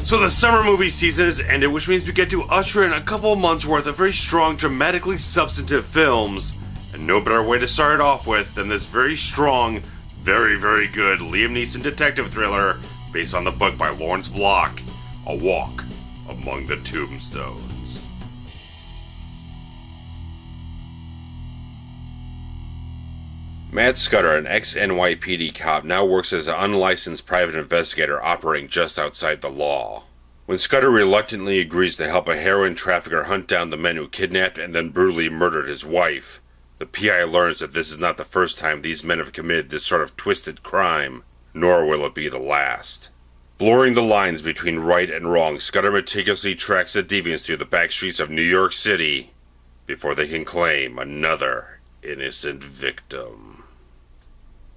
So the summer movie season has ended, which means we get to usher in a couple of months worth of very strong, dramatically substantive films. And no better way to start it off with than this very strong, very, very good Liam Neeson detective thriller based on the book by Lawrence Block, A Walk Among the Tombstones. Matt Scudder, an ex-NYPD cop, now works as an unlicensed private investigator operating just outside the law. When Scudder reluctantly agrees to help a heroin trafficker hunt down the men who kidnapped and then brutally murdered his wife, the PI learns that this is not the first time these men have committed this sort of twisted crime, nor will it be the last. Blurring the lines between right and wrong, Scudder meticulously tracks the deviants through the back streets of New York City before they can claim another innocent victim.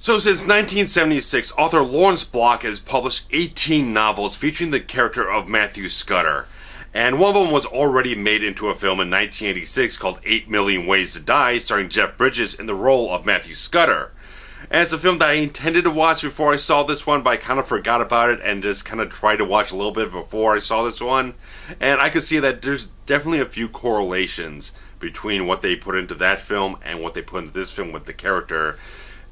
So since 1976, author Lawrence Block has published 18 novels featuring the character of Matthew Scudder, and one of them was already made into a film in 1986 called 8 Million Ways to Die, starring Jeff Bridges in the role of Matthew Scudder. And it's a film that I intended to watch before I saw this one, but I kind of forgot about it and just kind of tried to watch a little bit before I saw this one. And I could see that there's definitely a few correlations between what they put into that film and what they put into this film with the character.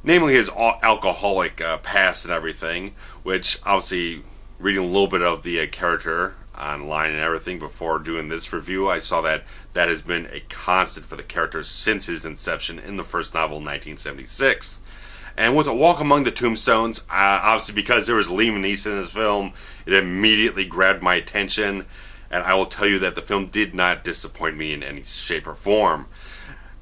Namely his alcoholic past and everything, which obviously reading a little bit of the character online and everything before doing this review, I saw that that has been a constant for the character since his inception in the first novel in 1976. And with A Walk Among the Tombstones, obviously because there was Liam Neeson in this film, it immediately grabbed my attention, and I will tell you that the film did not disappoint me in any shape or form.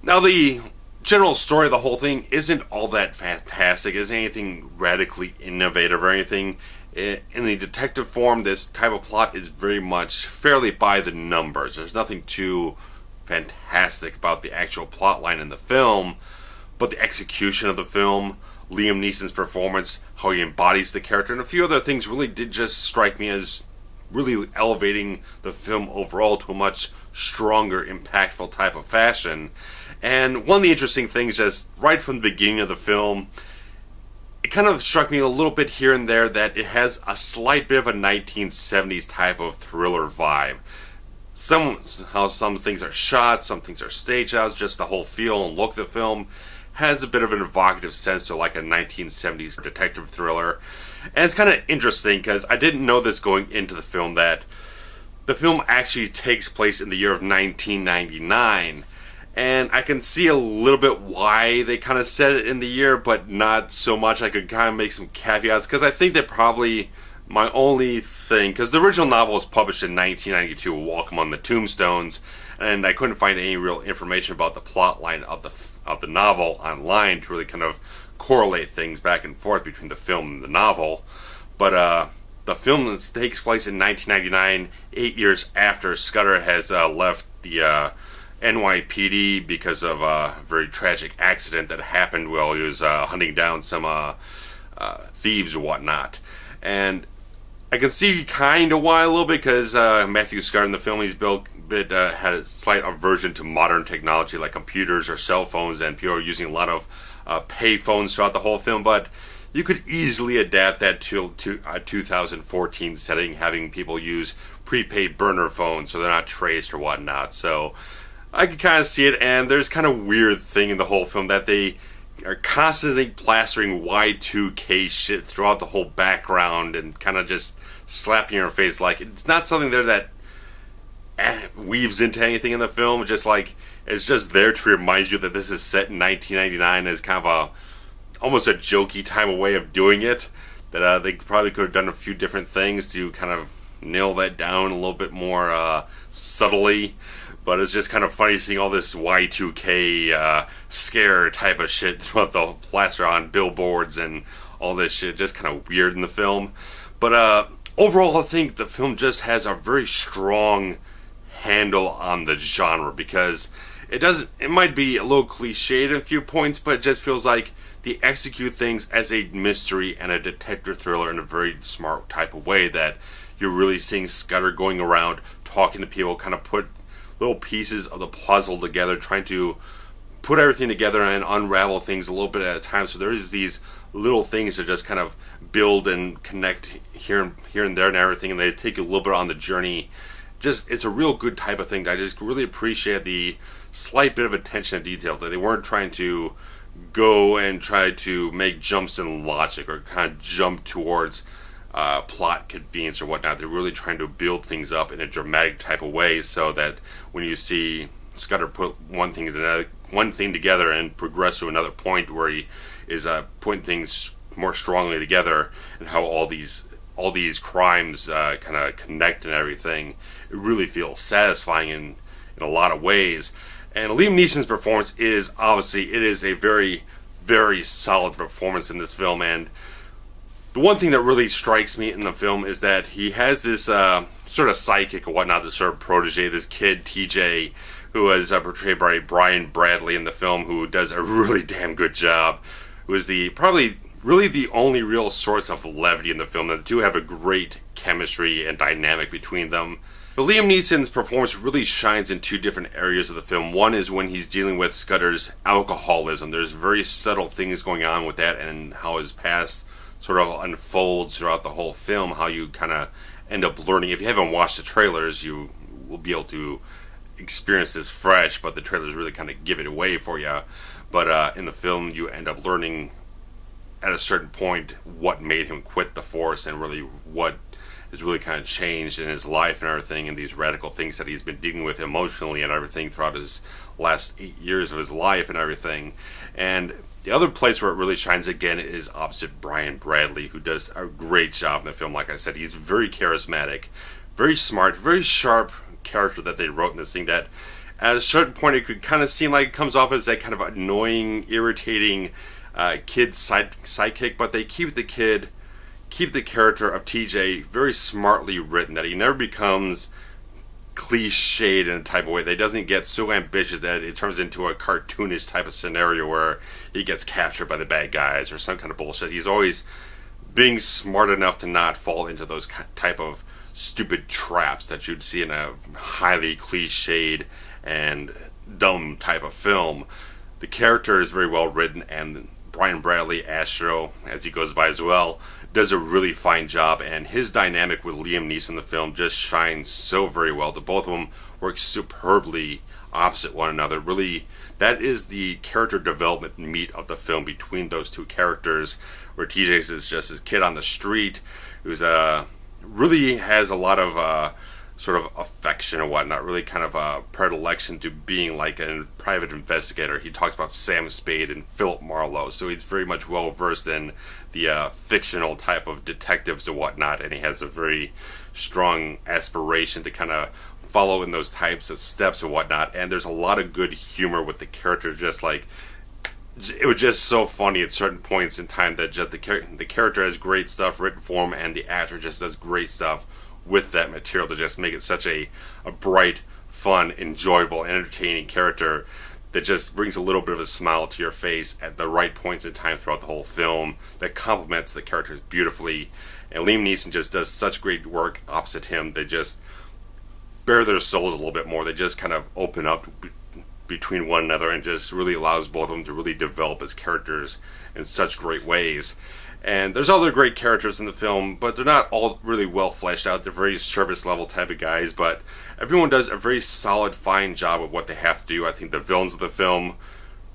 Now the general story of the whole thing isn't all that fantastic, isn't anything radically innovative or anything. In the detective form, this type of plot is very much fairly by the numbers. There's nothing too fantastic about the actual plot line in the film, but the execution of the film, Liam Neeson's performance, how he embodies the character, and a few other things really did just strike me as really elevating the film overall to a much stronger, impactful type of fashion. And one of the interesting things, just right from the beginning of the film, it kind of struck me a little bit here and there that it has a slight bit of a 1970s type of thriller vibe. How some things are shot, some things are staged out, just the whole feel and look of the film has a bit of an evocative sense to like a 1970s detective thriller. And it's kind of interesting because I didn't know this going into the film, that the film actually takes place in the year of 1999. And I can see a little bit why they kind of said it in the year, but not so much. I could kind of make some caveats, because I think that probably my only thing, because the original novel was published in 1992, A Walk Among the Tombstones, and I couldn't find any real information about the plot line of the novel online to really kind of correlate things back and forth between the film and the novel. But the film takes place in 1999, 8 years after Scudder has left the NYPD because of a very tragic accident that happened while he was hunting down some thieves or whatnot. And I can see kind of why a little bit, because Matthew Scudder in the film, he's had a slight aversion to modern technology like computers or cell phones, and people are using a lot of pay phones throughout the whole film. But you could easily adapt that to a 2014 setting, having people use prepaid burner phones so they're not traced or whatnot. So I could kind of see it, and there's kind of weird thing in the whole film that they are constantly plastering Y2K shit throughout the whole background and kind of just slapping your face. Like, it's not something there that weaves into anything in the film. Just like, it's just there to remind you that this is set in 1999 as kind of almost a jokey type of way of doing it. That they probably could have done a few different things to kind of nail that down a little bit more subtly. But it's just kind of funny seeing all this Y2K scare type of shit throughout the plaster on billboards and all this shit. Just kind of weird in the film. But overall, I think the film just has a very strong handle on the genre, because it might be a little cliched in a few points, but it just feels like they execute things as a mystery and a detective thriller in a very smart type of way, that you're really seeing Scudder going around talking to people, kind of put little pieces of the puzzle together, trying to put everything together and unravel things a little bit at a time. So there is these little things that just kind of build and connect here and there and everything, and they take you a little bit on the journey. Just, it's a real good type of thing. I just really appreciate the slight bit of attention to detail, that they weren't trying to go and try to make jumps in logic or kind of jump towards plot convenience or whatnot. They're really trying to build things up in a dramatic type of way, so that when you see Scudder put one thing together and progress to another point where he is putting things more strongly together, and how all these crimes kind of connect and everything, it really feels satisfying in a lot of ways. And Liam Neeson's performance is obviously, it is a very, very solid performance in this film. And the one thing that really strikes me in the film is that he has this sort of sidekick or whatnot, this sort of protege, this kid TJ, who is portrayed by Brian Bradley in the film, who does a really damn good job, who is probably really the only real source of levity in the film. The two have a great chemistry and dynamic between them. But Liam Neeson's performance really shines in two different areas of the film. One is when he's dealing with Scudder's alcoholism. There's very subtle things going on with that, and how his past sort of unfolds throughout the whole film, how you kind of end up learning. If you haven't watched the trailers, you will be able to experience this fresh, but the trailers really kind of give it away for you. But in the film, you end up learning at a certain point what made him quit the force, and really what has really kind of changed in his life and everything, and these radical things that he's been dealing with emotionally and everything throughout his last 8 years of his life and everything. And the other place where it really shines again is opposite Brian Bradley, who does a great job in the film. Like I said, he's very charismatic, very smart, very sharp character that they wrote in this thing, that at a certain point it could kind of seem like it comes off as that kind of annoying, irritating kid sidekick, but they keep the character of TJ very smartly written, that he never becomes cliched in a type of way. That he doesn't get so ambitious that it turns into a cartoonish type of scenario where he gets captured by the bad guys or some kind of bullshit. He's always being smart enough to not fall into those type of stupid traps that you'd see in a highly cliched and dumb type of film. The character is very well written, and Brian Bradley, Astro, as he goes by as well, does a really fine job, and his dynamic with Liam Neeson in the film just shines so very well. The both of them work superbly opposite one another. Really, that is the character development meat of the film between those two characters, where TJ is just this kid on the street who's really has a lot of sort of affection and whatnot, really kind of a predilection to being like a private investigator. He talks about Sam Spade and Philip Marlowe, so he's very much well versed in the fictional type of detectives and whatnot, and he has a very strong aspiration to kind of follow in those types of steps and whatnot. And there's a lot of good humor with the character, just like, it was just so funny at certain points in time that just the character has great stuff written for him, and the actor just does great stuff with that material to just make it such a bright, fun, enjoyable, entertaining character that just brings a little bit of a smile to your face at the right points in time throughout the whole film, that complements the characters beautifully. And Liam Neeson just does such great work opposite him. They just bare their souls a little bit more. They just kind of open up between one another, and just really allows both of them to really develop as characters in such great ways. And there's other great characters in the film, but they're not all really well fleshed out. They're very surface level type of guys, but everyone does a very solid, fine job of what they have to do. I think the villains of the film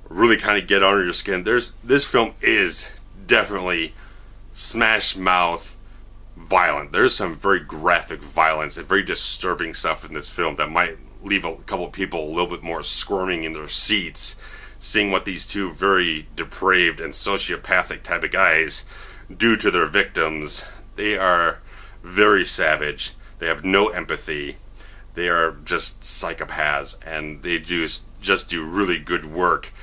really kind of get under your skin. This film is definitely smash mouth violent. There's some very graphic violence and very disturbing stuff in this film that might leave a couple of people a little bit more squirming in their seats, seeing what these two very depraved and sociopathic type of guys do to their victims. They are very savage. They have no empathy. They are just psychopaths, and they just do really good work.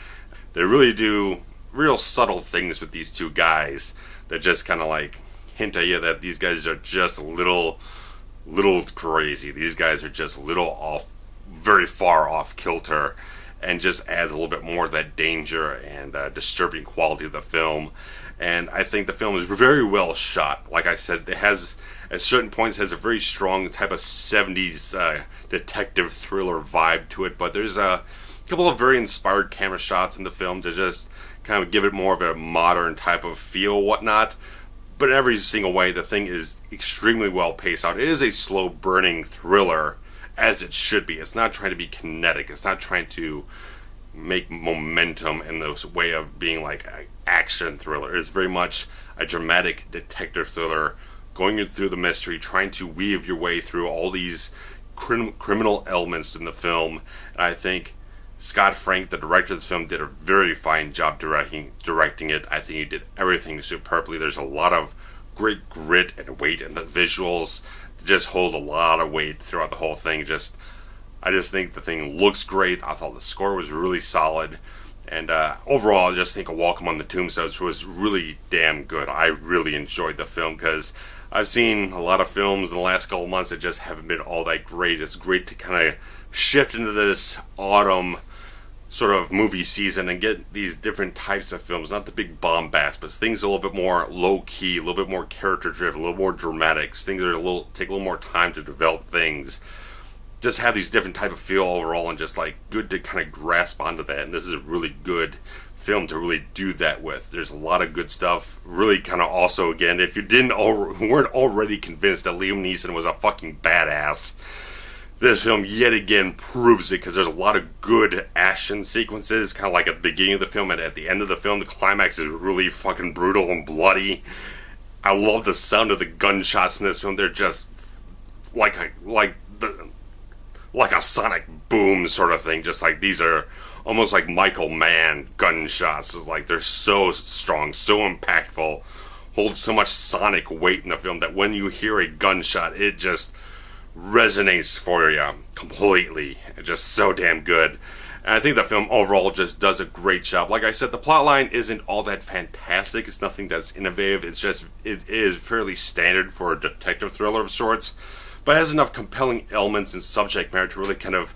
They really do real subtle things with these two guys that just kind of like hint at you that these guys are just a little crazy. These guys are just a little off, very far off kilter, and just adds a little bit more of that danger and disturbing quality of the film. And I think the film is very well shot. Like I said, it has, at certain points, has a very strong type of 70s detective thriller vibe to it, but there's a couple of very inspired camera shots in the film to just kind of give it more of a modern type of feel, whatnot. but in every single way, the thing is extremely well paced out. It is a slow burning thriller, as it should be. It's not trying to be kinetic. It's not trying to make momentum in the way of being like an action thriller. It's very much a dramatic detective thriller, going through the mystery, trying to weave your way through all these criminal elements in the film. And I think Scott Frank, the director of this film, did a very fine job directing it. I think he did everything superbly. There's a lot of great grit and weight in the visuals that just hold a lot of weight throughout the whole thing. I just think the thing looks great. I thought the score was really solid. And overall, I just think A Walk Among the Tombstones was really damn good. I really enjoyed the film because I've seen a lot of films in the last couple months that just haven't been all that great. It's great to kind of shift into this autumn sort of movie season and get these different types of films, not the big bombast, but things a little bit more low-key, a little bit more character-driven, a little more dramatic, things that take a little more time to develop things. Just have these different type of feel overall, and just like good to kind of grasp onto that. And this is a really good film to really do that with. There's a lot of good stuff. Really kind of also, again, if you weren't already convinced that Liam Neeson was a fucking badass, this film yet again proves it, because there's a lot of good action sequences, kind of like at the beginning of the film and at the end of the film. The climax is really fucking brutal and bloody. I love the sound of the gunshots in this film. They're just like a sonic boom sort of thing. Just like these are almost like Michael Mann gunshots. It's like they're so strong, so impactful, hold so much sonic weight in the film that when you hear a gunshot, it just resonates for you completely. It's just so damn good. And I think the film overall just does a great job. Like I said, the plotline isn't all that fantastic. It's nothing that's innovative. It is fairly standard for a detective thriller of sorts, but it has enough compelling elements and subject matter to really kind of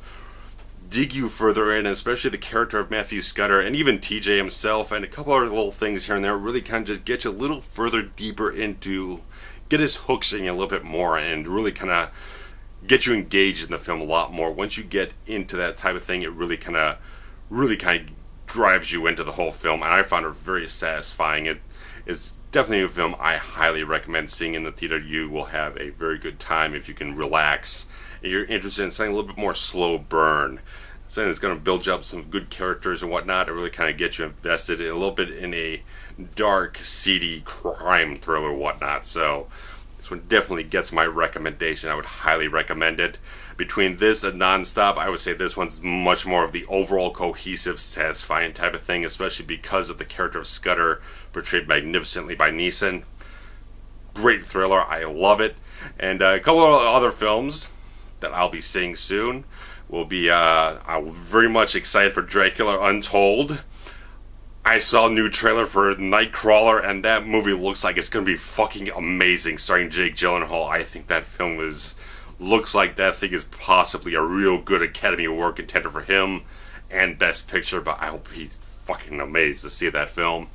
dig you further in, especially the character of Matthew Scudder and even TJ himself, and a couple other little things here and there really kind of just get you a little further deeper into, get his hooks in you a little bit more, and really kind of get you engaged in the film a lot more. Once you get into that type of thing, it really kind of drives you into the whole film, and I found it very satisfying. It is definitely a film I highly recommend seeing in the theater. You will have a very good time if you can relax and you're interested in something a little bit more slow burn. Something that's going to build you up some good characters and whatnot. It really kind of gets you invested a little bit in a dark, seedy crime thriller and whatnot. So this one definitely gets my recommendation. I would highly recommend it. Between this and Nonstop, I would say this one's much more of the overall cohesive, satisfying type of thing, especially because of the character of Scudder, portrayed magnificently by Neeson. Great thriller. I love it. And a couple of other films that I'll be seeing soon will be, I'm very much excited for Dracula Untold. I saw a new trailer for Nightcrawler, and that movie looks like it's going to be fucking amazing, starring Jake Gyllenhaal. I think that film looks like that thing is possibly a real good Academy Award contender for him and Best Picture, but I hope he's fucking amazed to see that film.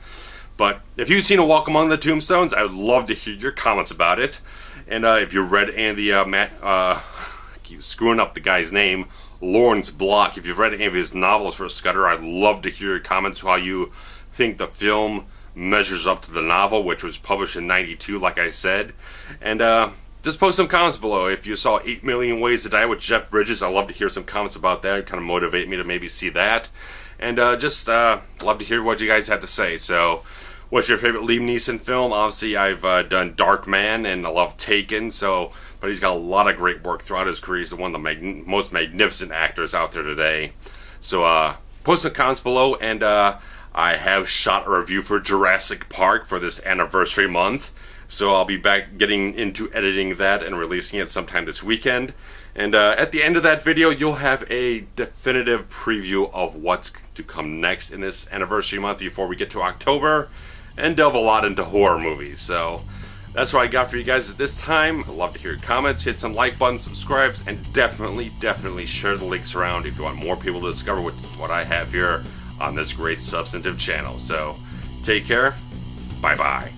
But if you've seen A Walk Among the Tombstones, I would love to hear your comments about it. And if you read any of the, I keep screwing up the guy's name, Lawrence Block, if you've read any of his novels for Scudder, I'd love to hear your comments how you think the film measures up to the novel, which was published in '92, like I said. And just post some comments below. If you saw 8 Million Ways to Die with Jeff Bridges, I'd love to hear some comments about that. It'd kind of motivate me to maybe see that. And just love to hear what you guys have to say. So, what's your favorite Liam Neeson film? Obviously, I've done Dark Man, and I love Taken, but he's got a lot of great work throughout his career. He's one of the most magnificent actors out there today. So, post some comments below, and I have shot a review for Jurassic Park for this anniversary month. So I'll be back getting into editing that and releasing it sometime this weekend. And at the end of that video, you'll have a definitive preview of what's to come next in this anniversary month before we get to October and delve a lot into horror movies. So that's what I got for you guys at this time. I'd love to hear your comments. Hit some like button, subscribes, and definitely share the links around if you want more people to discover what I have here on this great substantive channel. So take care. Bye-bye.